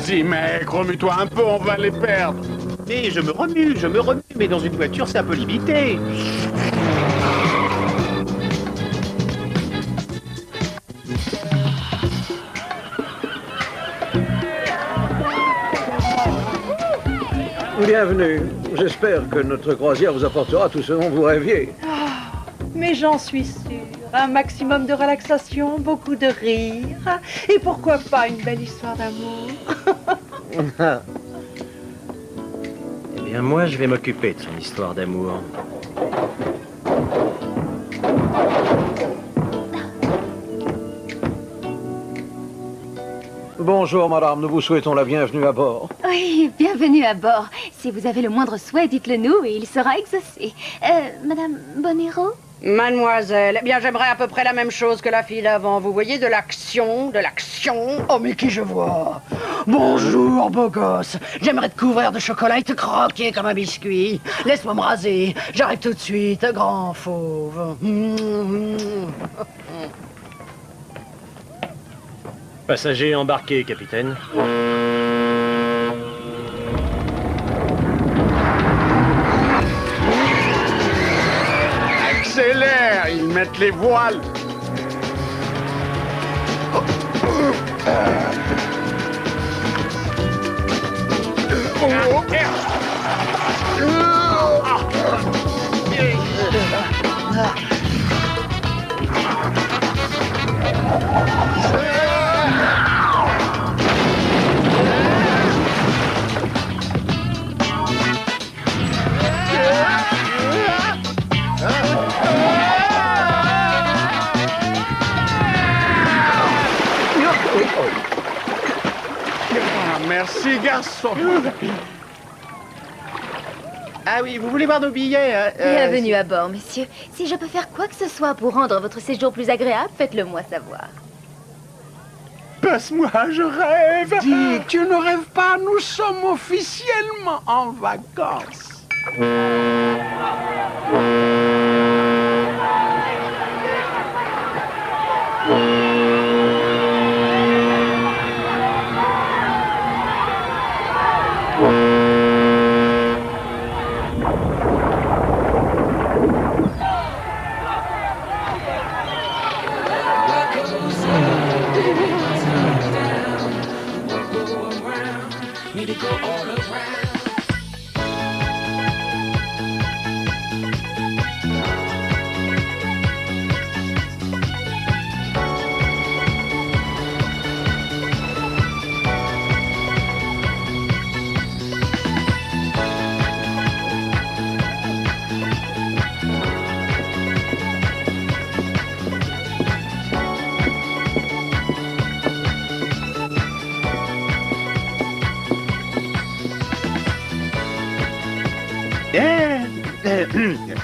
Vas-y, mec, remue-toi un peu, on va les perdre. Mais je me remue, mais dans une voiture, c'est un peu limité. Bienvenue. J'espère que notre croisière vous apportera tout ce dont vous rêviez. Mais j'en suis sûre. Un maximum de relaxation, beaucoup de rire. Et pourquoi pas une belle histoire d'amour? Eh bien, moi, je vais m'occuper de son histoire d'amour. Bonjour, madame. Nous vous souhaitons la bienvenue à bord. Oui, bienvenue à bord. Si vous avez le moindre souhait, dites-le nous et il sera exaucé. Madame Bonero? Mademoiselle, eh bien j'aimerais à peu près la même chose que la fille d'avant. Vous voyez, de l'action, de l'action. Oh, mais qui je vois? Bonjour, beau gosse. J'aimerais te couvrir de chocolat et te croquer comme un biscuit. Laisse-moi me raser. J'arrive tout de suite, grand fauve. Passager embarqué, capitaine. Accélère, ils mettent les voiles. Merci, garçon. Ah oui, vous voulez voir nos billets Bienvenue à bord, messieurs. Si je peux faire quoi que ce soit pour rendre votre séjour plus agréable, faites-le moi savoir. Passe-moi, je rêve. Dick, tu ne rêves pas, nous sommes officiellement en vacances.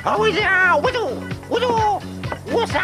Ah oui, là, ça.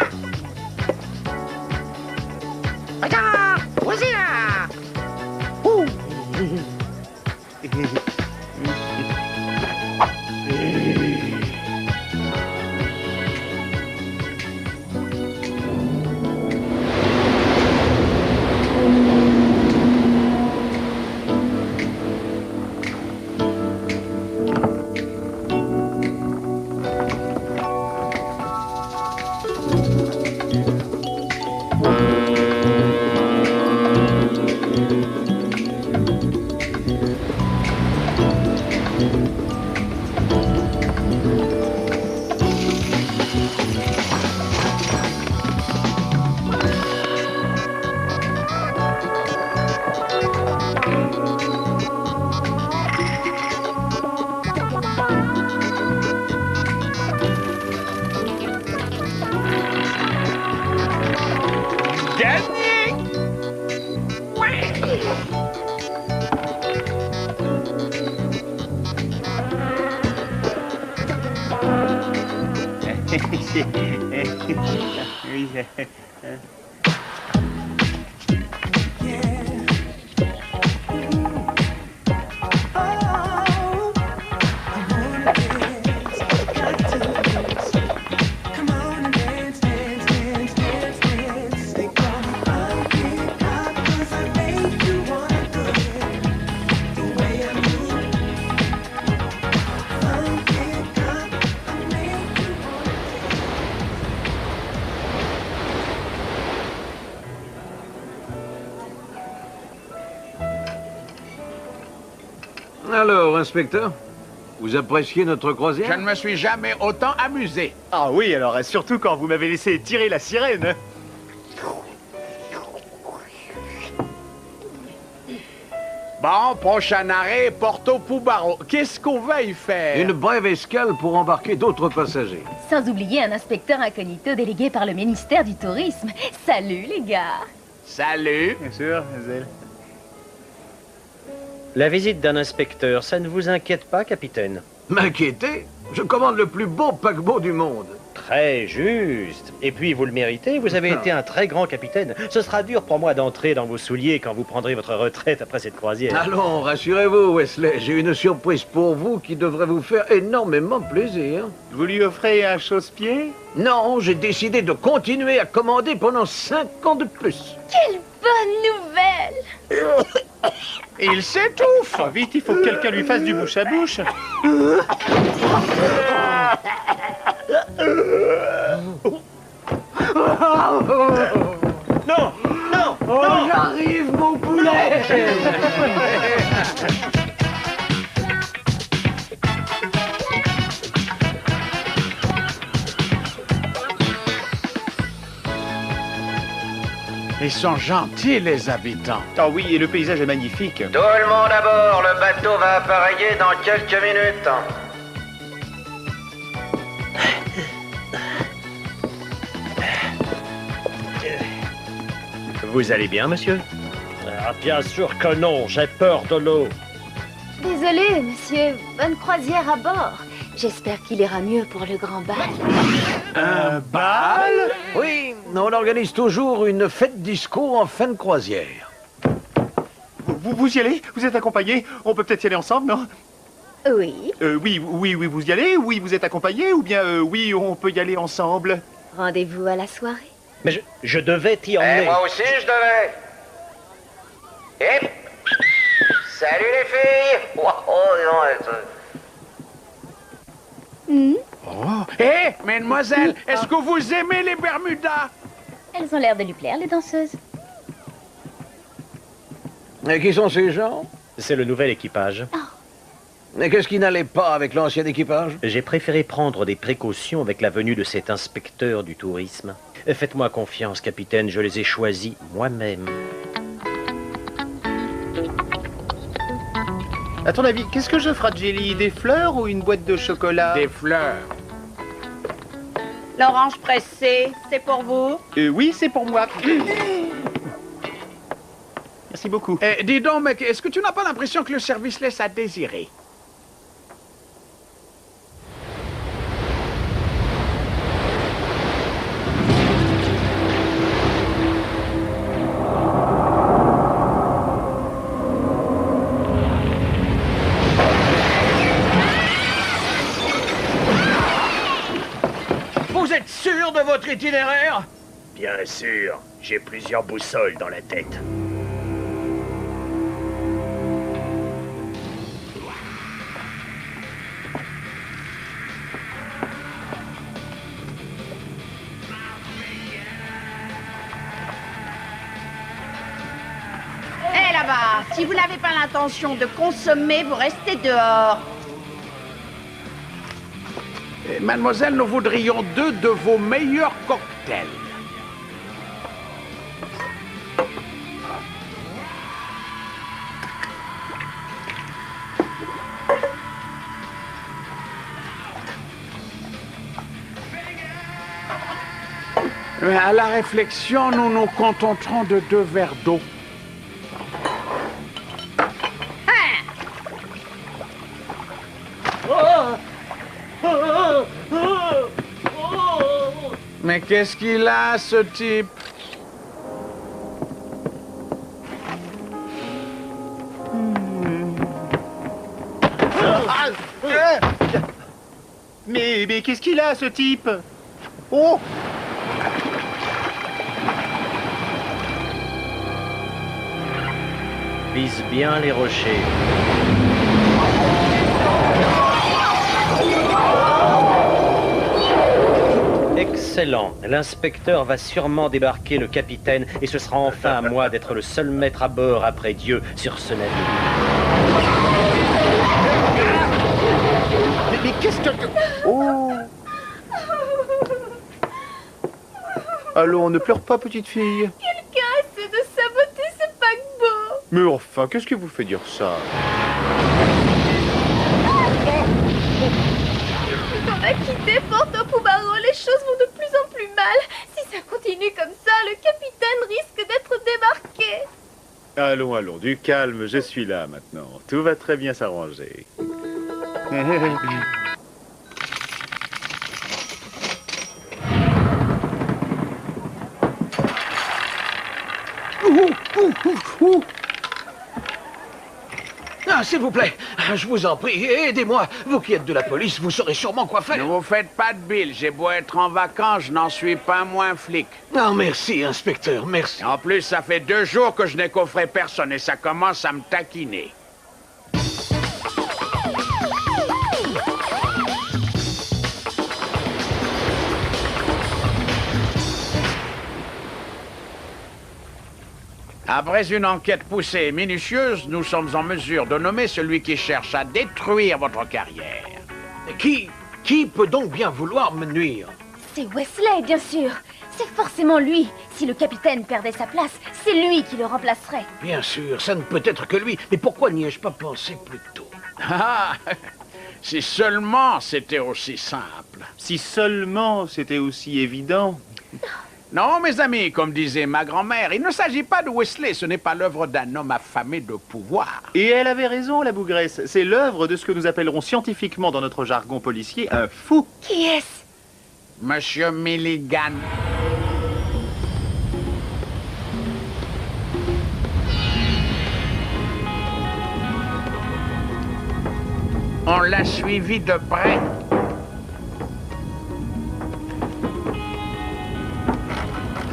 Alors, inspecteur, vous appréciez notre Je croisière? ne me suis jamais autant amusé. Ah oui, alors surtout quand vous m'avez laissé tirer la sirène. Bon, prochain arrêt, Porto Pubaro. Qu'est-ce qu'on va y faire? Une brève escale pour embarquer d'autres passagers. Sans oublier un inspecteur incognito délégué par le ministère du Tourisme. Salut, les gars. Salut. Bien sûr, mademoiselle. La visite d'un inspecteur, ça ne vous inquiète pas, capitaine? M'inquiéter? Je commande le plus beau paquebot du monde. Très juste. Et puis, vous le méritez, vous avez été un très grand capitaine. Ce sera dur pour moi d'entrer dans vos souliers quand vous prendrez votre retraite après cette croisière. Allons, rassurez-vous, Wesley, j'ai une surprise pour vous qui devrait vous faire énormément plaisir. Vous lui offrez un chausse-pied? Non, j'ai décidé de continuer à commander pendant 5 ans de plus. Quelle bonne nouvelle! Il s'étouffe. Oh, vite, il faut que quelqu'un lui fasse du bouche à bouche. Non, non, non. J'arrive, mon poulet. Ils sont gentils, les habitants. Ah oui, et le paysage est magnifique. Tout le monde à bord, le bateau va appareiller dans quelques minutes. Vous allez bien, monsieur? Ah, bien sûr que non, j'ai peur de l'eau. Désolé, monsieur. Bonne croisière à bord. J'espère qu'il ira mieux pour le grand bal. Un bal? Oui, on organise toujours une fête disco en fin de croisière. Vous y allez? Vous êtes accompagné? On peut peut-être y aller ensemble, non? Oui. Oui, vous y allez? Oui, vous êtes accompagné? Ou bien, oui, on peut y aller ensemble? Rendez-vous à la soirée. Mais je devais t'y Et emmener. moi aussi, je devais. Et... Salut les filles. Oh, non, Oh. Hé, mademoiselle, est-ce que vous aimez les Bermudas? Elles ont l'air de lui plaire, les danseuses. Et qui sont ces gens? C'est le nouvel équipage. Mais qu'est-ce qui n'allait pas avec l'ancien équipage? J'ai préféré prendre des précautions avec la venue de cet inspecteur du tourisme. Faites-moi confiance, capitaine, je les ai choisis moi-même. À ton avis, qu'est-ce que je ferai de Jelly? Des fleurs ou une boîte de chocolat? Des fleurs. L'orange pressée, c'est pour vous. Oui, c'est pour moi. Merci beaucoup. Eh, dis donc, mec, est-ce que tu n'as pas l'impression que le service laisse à désirer? Vous êtes sûr de votre itinéraire? Bien sûr, j'ai plusieurs boussoles dans la tête. Hé là-bas, si vous n'avez pas l'intention de consommer, vous restez dehors. Eh, mademoiselle, nous voudrions 2 de vos meilleurs cocktails. Mais à la réflexion, nous nous contenterons de 2 verres d'eau. Mais qu'est-ce qu'il a, ce type? Mais qu'est-ce qu'il a, ce type? Oh! Vise bien les rochers. Excellent. L'inspecteur va sûrement débarquer le capitaine et ce sera enfin à moi d'être le seul maître à bord après Dieu sur ce navire. Allons, ne pleure pas, petite fille. Quelqu'un essaie de saboter ce paquebot. Mais enfin, qu'est-ce qui vous fait dire ça? On va quitter Porto Pubaro, les choses vont de plus en plus mal. Si ça continue comme ça, le capitaine risque d'être débarqué. Allons, allons, du calme, je suis là maintenant. Tout va très bien s'arranger. Ah, s'il vous plaît, je vous en prie, aidez-moi. Vous qui êtes de la police, vous saurez sûrement quoi Ne faire. vous faites pas de bile, j'ai beau être en vacances, je n'en suis pas moins flic. Non, merci, inspecteur, merci. En plus, ça fait 2 jours que je n'ai coffré personne et ça commence à me taquiner. Après une enquête poussée et minutieuse, nous sommes en mesure de nommer celui qui cherche à détruire votre carrière. Qui peut donc bien vouloir me nuire? C'est Wesley, bien sûr. C'est forcément lui. Si le capitaine perdait sa place, c'est lui qui le remplacerait. Bien sûr, ça ne peut être que lui. Mais pourquoi n'y ai-je pas pensé plus tôt? Ah, si seulement c'était aussi simple. Si seulement c'était aussi évident. Non, mes amis, comme disait ma grand-mère, il ne s'agit pas de Wesley, ce n'est pas l'œuvre d'un homme affamé de pouvoir. Et elle avait raison, la bougresse. C'est l'œuvre de ce que nous appellerons scientifiquement dans notre jargon policier un fou. Qui est-ce? Monsieur Milligan. On l'a suivi de près.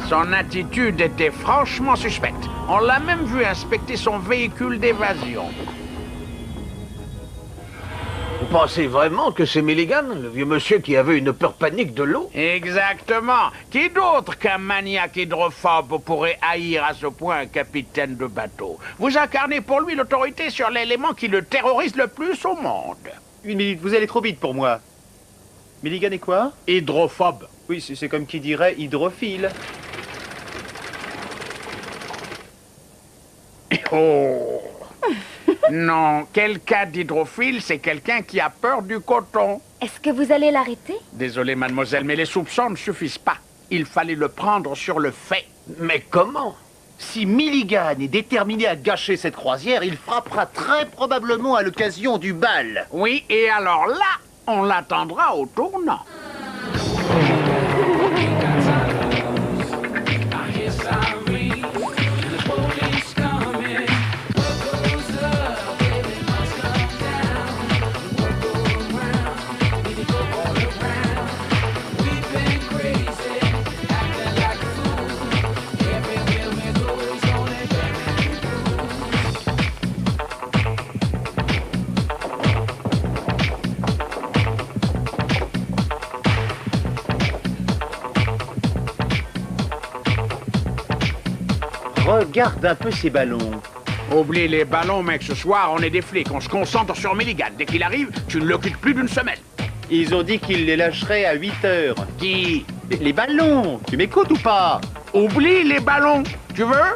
Son attitude était franchement suspecte. On l'a même vu inspecter son véhicule d'évasion. Vous pensez vraiment que c'est Milligan, le vieux monsieur qui avait une peur panique de l'eau? Exactement. Qui d'autre qu'un maniaque hydrophobe pourrait haïr à ce point un capitaine de bateau? Vous incarnez pour lui l'autorité sur l'élément qui le terrorise le plus au monde. Une minute, vous allez trop vite pour moi. Milligan est quoi? Hydrophobe. Oui, c'est comme qui dirait hydrophile. Oh. Non, quelqu'un d'hydrophile, c'est quelqu'un qui a peur du coton. Est-ce que vous allez l'arrêter? Désolé, mademoiselle, mais les soupçons ne suffisent pas. Il fallait le prendre sur le fait. Mais comment? Si Milligan est déterminé à gâcher cette croisière, il frappera très probablement à l'occasion du bal. Oui, et alors là, on l'attendra au tournant. Regarde un peu ces ballons. Oublie les ballons, mec, ce soir, on est des flics. On se concentre sur Milligan. Dès qu'il arrive, tu ne le quittes plus d'une semaine. Ils ont dit qu'ils les lâcheraient à 8 heures. Qui? Les ballons, tu m'écoutes ou pas? Oublie les ballons. Tu veux?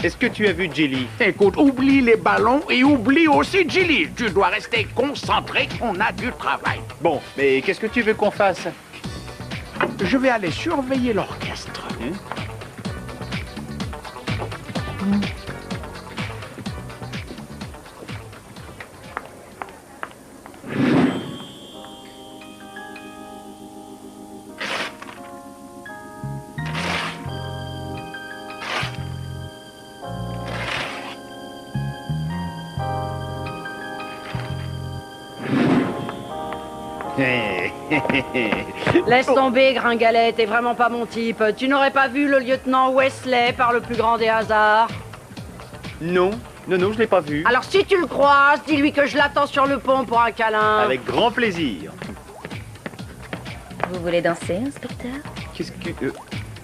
Est-ce que tu as vu Jilly? Écoute, oublie les ballons et oublie aussi Jilly. Tu dois rester concentré, on a du travail. Bon, mais qu'est-ce que tu veux qu'on fasse? Je vais aller surveiller l'orchestre. Laisse tomber, Gringalet, t'es vraiment pas mon type. Tu n'aurais pas vu le lieutenant Wesley par le plus grand des hasards? Non, je l'ai pas vu. Alors si tu le croises, dis-lui que je l'attends sur le pont pour un câlin. Avec grand plaisir. Vous voulez danser, inspecteur? Qu'est-ce que...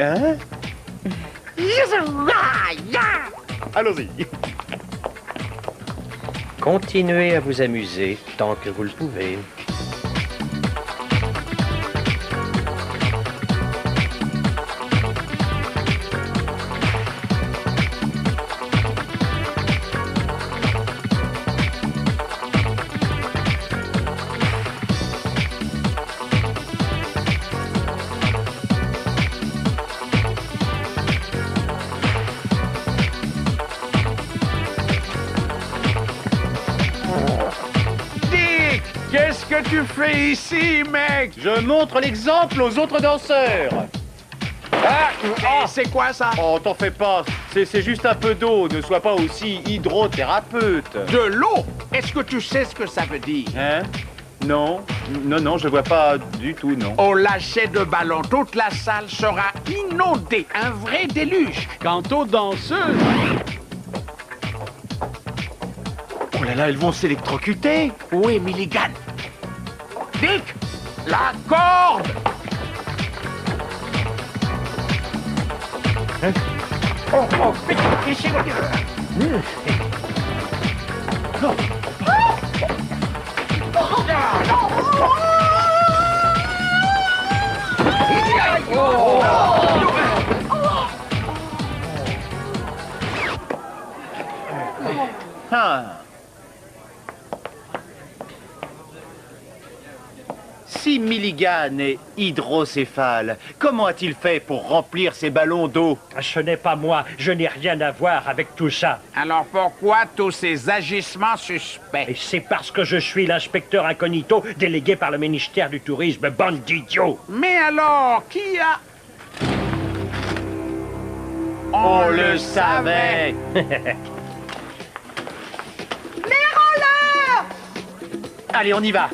Hein? Allons-y. Continuez à vous amuser tant que vous le pouvez. Qu'est-ce que tu fais ici, mec? Je montre l'exemple aux autres danseurs. Ah, Et c'est quoi ça? oh, t'en fais pas. C'est juste un peu d'eau. Ne sois pas aussi hydrothérapeute. De l'eau? Est-ce que tu sais ce que ça veut dire? Hein? Non, non, je vois pas du tout, non. Au lâcher de ballon, toute la salle sera inondée. Un vrai déluge. Quant aux danseuses, Oh là là, elles vont s'électrocuter. Où est Milligan? Dick, la corde! Oh, vite, ici, Ah. Si Milligan est hydrocéphale, comment a-t-il fait pour remplir ses ballons d'eau? Ce n'est pas moi. Je n'ai rien à voir avec tout ça. Alors pourquoi tous ces agissements suspects? Et c'est parce que je suis l'inspecteur incognito délégué par le ministère du Tourisme. Bande d'idiots. Mais alors, qui a... On le savait. Allez, on y va.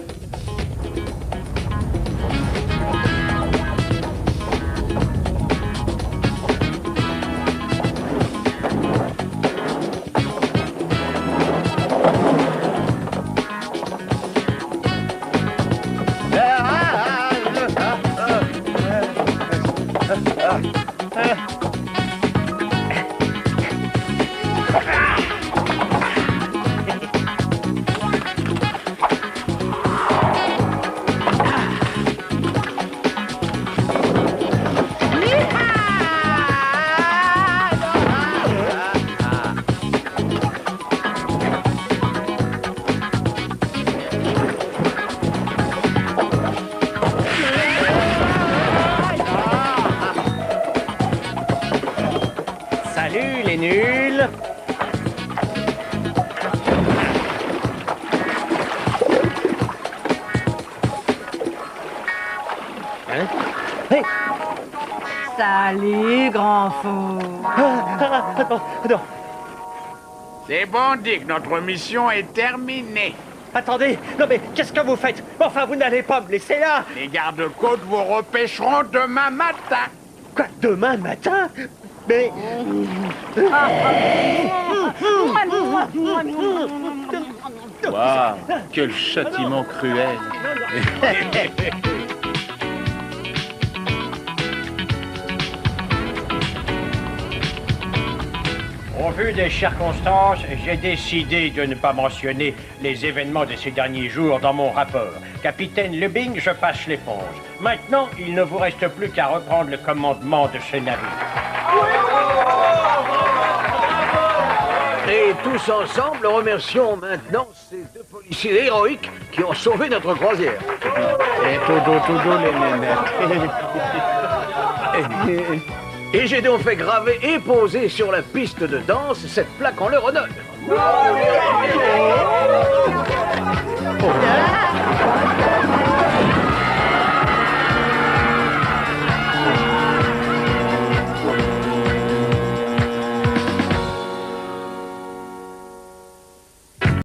Salut les nuls. Hein? Hey! Salut, grand fou. Non. C'est bon, Dick, notre mission est terminée. Attendez, non mais qu'est-ce que vous faites? Enfin, vous n'allez pas me laisser là. Les gardes-côtes vous repêcheront demain matin. Quoi, demain matin? Mais... Waouh, quel châtiment cruel. Au vu des circonstances, j'ai décidé de ne pas mentionner les événements de ces derniers jours dans mon rapport. Capitaine Lubing, je passe l'éponge. Maintenant, il ne vous reste plus qu'à reprendre le commandement de ce navire. Et tous ensemble, remercions maintenant ces deux policiers héroïques qui ont sauvé notre croisière. et todo les nénettes. Et j'ai donc fait graver et poser sur la piste de danse cette plaque en leur honneur.